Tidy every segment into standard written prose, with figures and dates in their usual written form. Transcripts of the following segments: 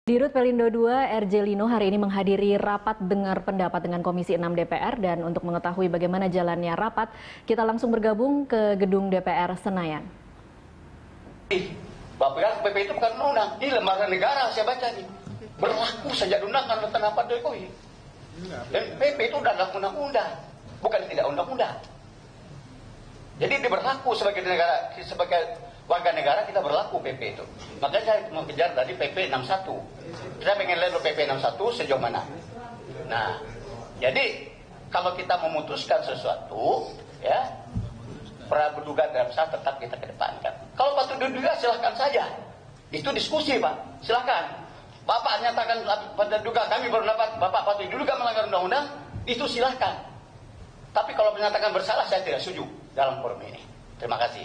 Dirut Pelindo II, RJ Lino hari ini menghadiri rapat dengar pendapat dengan Komisi 6 DPR, dan untuk mengetahui bagaimana jalannya rapat, kita langsung bergabung ke gedung DPR Senayan. Bapak, PP itu bukan undang, ini lembaga negara, saya baca nih. Berlaku sejak undangan tanpa Jokowi. Dan PP itu adalah undang-undang, bukan tidak undang-undang. Jadi dia berlaku sebagai negara, sebagai warga negara kita berlaku PP itu. Makanya saya mau kejar tadi PP 61. Saya pengen lihat PP 61 sejauh mana. Nah, jadi kalau kita memutuskan sesuatu, ya, praduga dalam sah tetap kita kedepankan. Kalau patut diduga silahkan saja. Itu diskusi, Pak. Silahkan. Bapak nyatakan patut diduga, kami berpendapat Bapak patut diduga melanggar undang-undang, itu silahkan. Tapi kalau menyatakan bersalah, saya tidak setuju dalam forum ini. Terima kasih.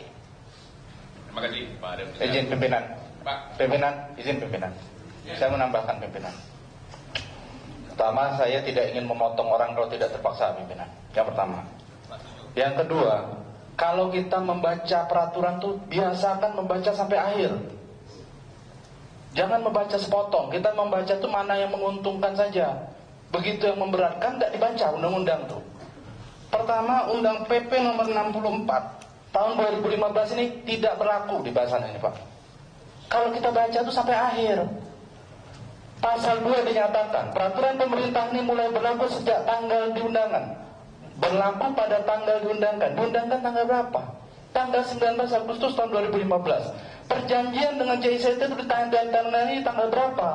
Terima kasih, Pak Adem. Izin pimpinan. Pak. Pimpinan, izin pimpinan. Ya. Saya menambahkan pimpinan. Pertama, saya tidak ingin memotong orang kalau tidak terpaksa, pimpinan. Yang pertama. Yang kedua, kalau kita membaca peraturan tuh biasakan membaca sampai akhir. Jangan membaca sepotong. Kita membaca tuh mana yang menguntungkan saja. Begitu yang memberatkan tidak dibaca undang-undang tuh. Pertama, Undang PP nomor 64 tahun 2015 ini tidak berlaku di bahasan ini, Pak. Kalau kita baca itu sampai akhir. Pasal 2 dinyatakan, peraturan pemerintah ini mulai berlaku sejak tanggal diundangan. Berlaku pada tanggal diundangkan. Diundangkan tanggal berapa? Tanggal 19 Agustus tahun 2015. Perjanjian dengan JICT itu ditandatangani tanggal berapa?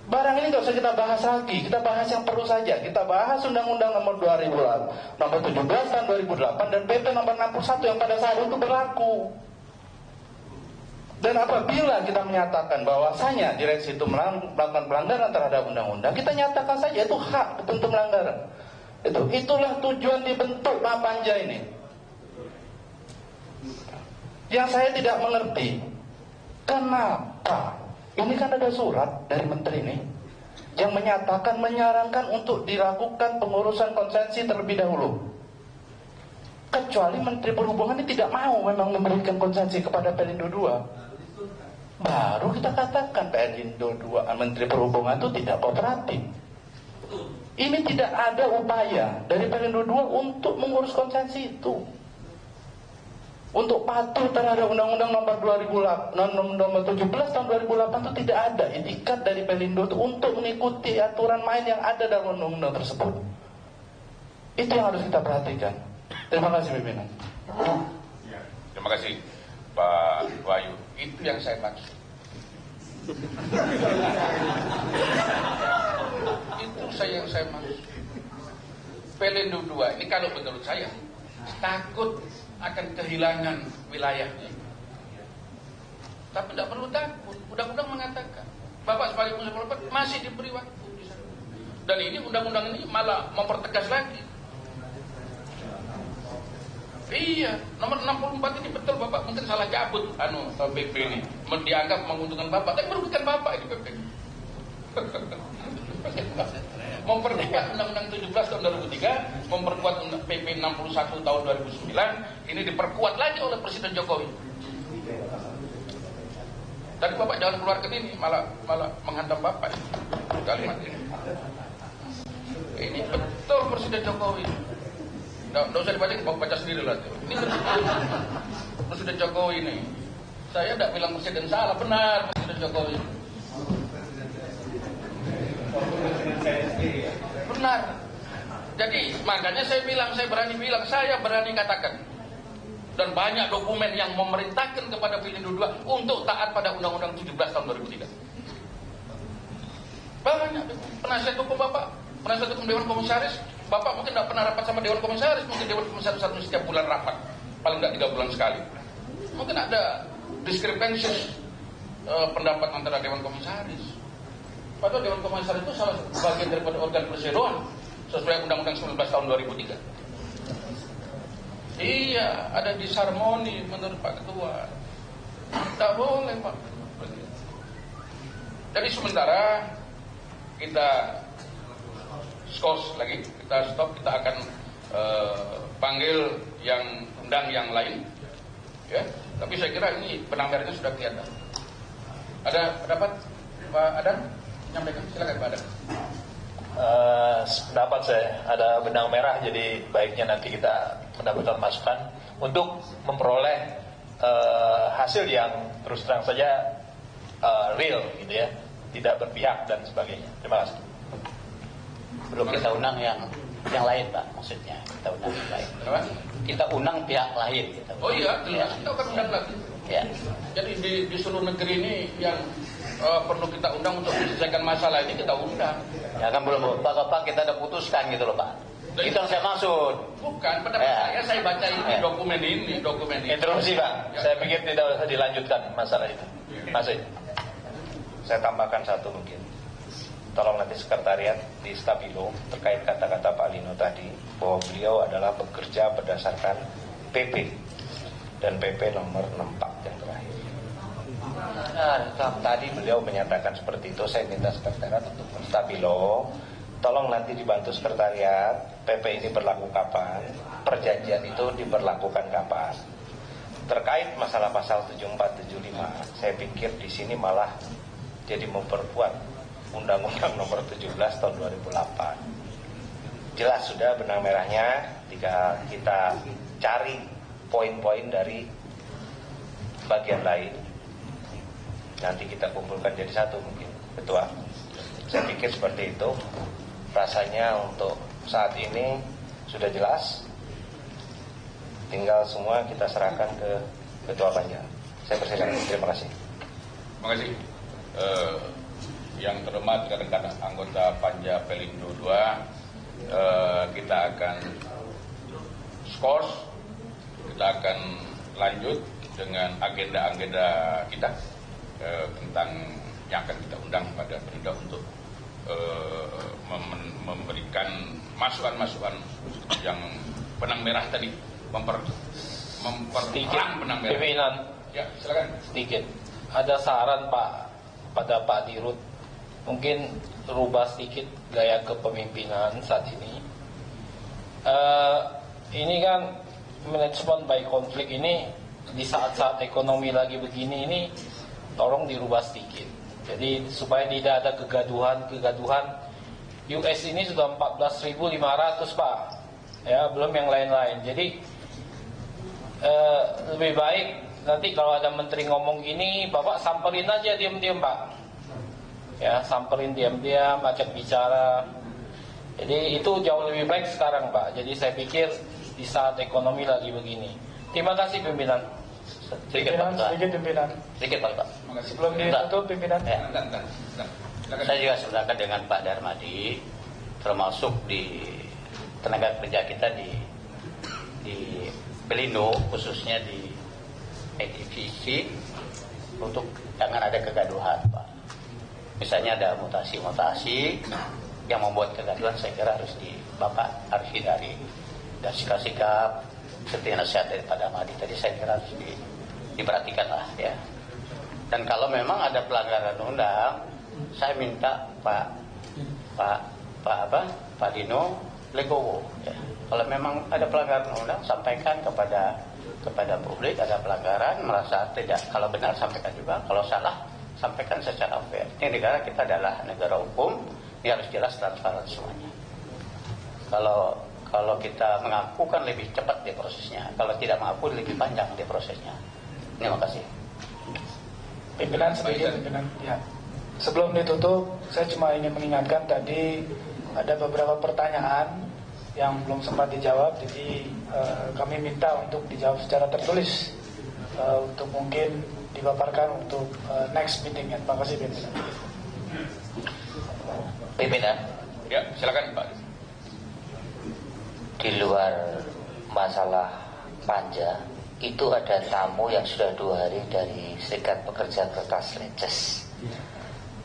Barang ini nggak usah kita bahas lagi, kita bahas yang perlu saja. Kita bahas Undang-Undang nomor 17 tahun 2008 dan PP nomor 61 yang pada saat itu berlaku. Dan apabila kita menyatakan bahwasanya direksi itu melakukan pelanggaran terhadap undang-undang, kita nyatakan saja itu hak bentuk pelanggaran. Itulah tujuan dibentuk Pak Panja ini. Yang saya tidak mengerti, kenapa? Ini kan ada surat dari menteri ini yang menyatakan, menyarankan untuk dilakukan pengurusan konsensi terlebih dahulu. Kecuali Menteri Perhubungan ini tidak mau memang memberikan konsensi kepada Pelindo II. Baru kita katakan Pelindo II, Menteri Perhubungan itu tidak kooperatif. Ini tidak ada upaya dari Pelindo II untuk mengurus konsensi itu. Untuk patuh terhadap Undang-Undang nomor 17 tahun 2008 itu tidak ada itikat dari Pelindo itu untuk mengikuti aturan main yang ada dalam undang-undang tersebut. Itu yang harus kita perhatikan. Terima kasih, pimpinan. Ya, terima kasih, Pak Wahyu. Itu yang saya maksud. Itu yang saya maksud. Pelindo II ini kalau menurut saya takut akan kehilangan wilayahnya. Tapi tidak perlu takut. Undang-undang mengatakan Bapak sebagai pengusaha masih diberi waktu di sana. Dan ini undang-undang ini malah mempertegas lagi. Iya, nomor 64 ini betul Bapak mungkin salah cabut PP ini. Dianggap menguntungkan Bapak, tapi merugikan Bapak ini PP. Memperkuat Undang-Undang 17 tahun 2003, memperkuat PP 61 tahun 2009, ini diperkuat lagi oleh Presiden Jokowi. Tadi Bapak jangan keluarkan ini, malah menghantam Bapak kalimat ini. Ini betul Presiden Jokowi. Nggak usah dibaca, Bapak baca sendiri lah. Ini betul Presiden Jokowi ini. Saya tidak bilang Presiden salah, benar Presiden Jokowi. Benar. Jadi makanya saya berani katakan, dan banyak dokumen yang memerintahkan kepada Pelindo II untuk taat pada Undang-Undang 17 tahun 2003. Banyak penasihat hukum Bapak, penasihat hukum Dewan Komisaris. Bapak mungkin tidak pernah rapat sama Dewan Komisaris, mungkin Dewan Komisaris setiap bulan rapat, paling tidak 3 bulan sekali. Mungkin ada diskrepensi pendapat antara Dewan Komisaris. Padahal Dewan Komisaris itu salah satu bagian daripada organ perseroan sesuai Undang-Undang 19 tahun 2003. Iya, ada disharmoni menurut Pak Ketua. Tidak boleh Pak. Jadi sementara kita skos lagi, kita stop, kita akan panggil yang undang yang lain. Ya, tapi saya kira ini penanggarannya sudah kelihatan. Ada pendapat Pak Adan? Nyampaikan, silakan Pak Adan. Pendapat saya ada benang merah, jadi baiknya nanti kita mendapatkan masukan untuk memperoleh hasil yang terus terang saja real gitu ya, tidak berpihak dan sebagainya. Terima kasih. Belum kita undang yang lain, Pak, maksudnya kita undang yang lain. Apa? Kita undang pihak lain. Oh iya, jelas kita akan undang lagi. Ya. Jadi di seluruh negeri ini yang perlu kita undang untuk menyelesaikan masalah ini kita undang. Ya kan belum Pak kita udah putuskan gitu loh, Pak. Itu yang saya maksud. Bukan, pendapat saya baca ini dokumen ini. Interupsi Pak, saya pikir tidak usah dilanjutkan masalah itu. Masih. Saya tambahkan satu mungkin. Tolong nanti sekretariat di Stabilo terkait kata-kata Pak Lino tadi bahwa beliau adalah bekerja berdasarkan PP dan PP nomor 64 yang terakhir. Tadi beliau menyatakan seperti itu. Saya minta sekretariat untuk Stabilo, tolong nanti dibantu sekretariat, PP ini berlaku kapan, perjanjian itu diberlakukan kapan. Terkait masalah pasal 7475, saya pikir di sini malah jadi memperkuat Undang-Undang Nomor 17 Tahun 2008. Jelas sudah benang merahnya, jika kita cari poin-poin dari bagian lain, nanti kita kumpulkan jadi satu mungkin, Ketua. Saya pikir seperti itu. Rasanya untuk saat ini sudah jelas. Tinggal semua kita serahkan ke Ketua Panja. Saya persilakan. Terima kasih. Terima kasih. Yang terhormat rekan-rekan anggota Panja Pelindo 2, kita akan skors, kita akan lanjut dengan agenda-agenda kita tentang yang akan kita undang pada Pelindo untuk memberikan masukan-masukan yang benang merah tadi, memperterang benang merah. Pimpinan, ya silakan. Sedikit. Ada saran Pak pada Pak Dirut, mungkin rubah sedikit gaya kepemimpinan saat ini. Ini kan manajemen by konflik ini di saat-saat ekonomi lagi begini ini, tolong dirubah sedikit. Jadi supaya tidak ada kegaduhan. US ini sudah 14.500 Pak, ya belum yang lain-lain. Jadi lebih baik nanti kalau ada menteri ngomong gini, Bapak samperin aja diam-diam Pak. Ya, samperin diam-diam, ajak bicara. Jadi itu jauh lebih baik sekarang Pak. Jadi saya pikir di saat ekonomi lagi begini. Terima kasih pimpinan. Sedikit pimpinan. Sedikit Pak. Sebelum ditutup pimpinan. Ya. Saya juga sebenarnya dengan Pak Darmadi, termasuk di tenaga kerja kita di Pelindo, khususnya di divisi, untuk jangan ada kegaduhan Pak. Misalnya ada mutasi-mutasi yang membuat kegaduhan, saya kira Bapak harus hindari. Dan sikap seperti nasihat dari Pak Darmadi tadi, saya kira harus diperhatikan lah ya. Dan kalau memang ada pelanggaran undang, saya minta Pak Dino legowo ya. Kalau memang ada pelanggaran undang, sampaikan kepada publik ada pelanggaran, merasa tidak, kalau benar sampaikan juga, kalau salah sampaikan secara fair. Ini negara kita adalah negara hukum, ini harus jelas transparan semuanya. Kalau kita mengaku kan lebih cepat di prosesnya, kalau tidak mengaku lebih panjang di prosesnya. Terima kasih. Pimpinan sedikit, pimpinan. Ya. Sebelum ditutup, saya cuma ingin mengingatkan tadi ada beberapa pertanyaan yang belum sempat dijawab, jadi kami minta untuk dijawab secara tertulis untuk mungkin dipaparkan untuk next meeting. Terima kasih pimpinan. Pimpinan. Ya, silakan Pak. Di luar masalah Panja, itu ada tamu yang sudah 2 hari dari Serikat Pekerja Kertas Leces.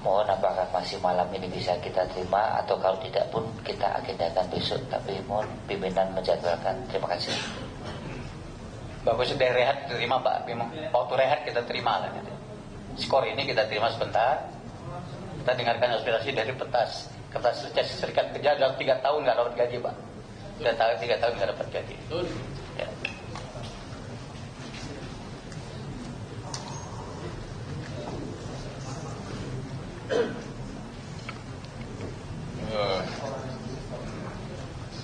Mohon apakah masih malam ini bisa kita terima, atau kalau tidak pun kita agendakan besok. Tapi mohon pimpinan menjadwalkan. Terima kasih. Bagus, sudah rehat terima Pak. Waktu rehat kita terima lah. Skor ini kita terima sebentar. Kita dengarkan aspirasi dari kertas Leces Serikat Kerja. Dalam 3 tahun nggak dapat gaji Pak. 3 tahun nggak dapat gaji. Ya.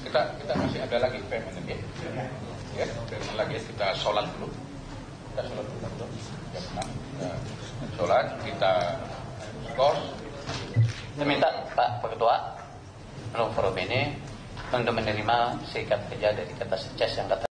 kita masih ada lagi payment lagi. Ya, payment lagi kita sholat dulu. Kita sholat dulu. Jam 6 kita sholat, kita skor. Saya minta Pak Ketua forum ini untuk menerima sikap kerja dari Ketua Setces yang kata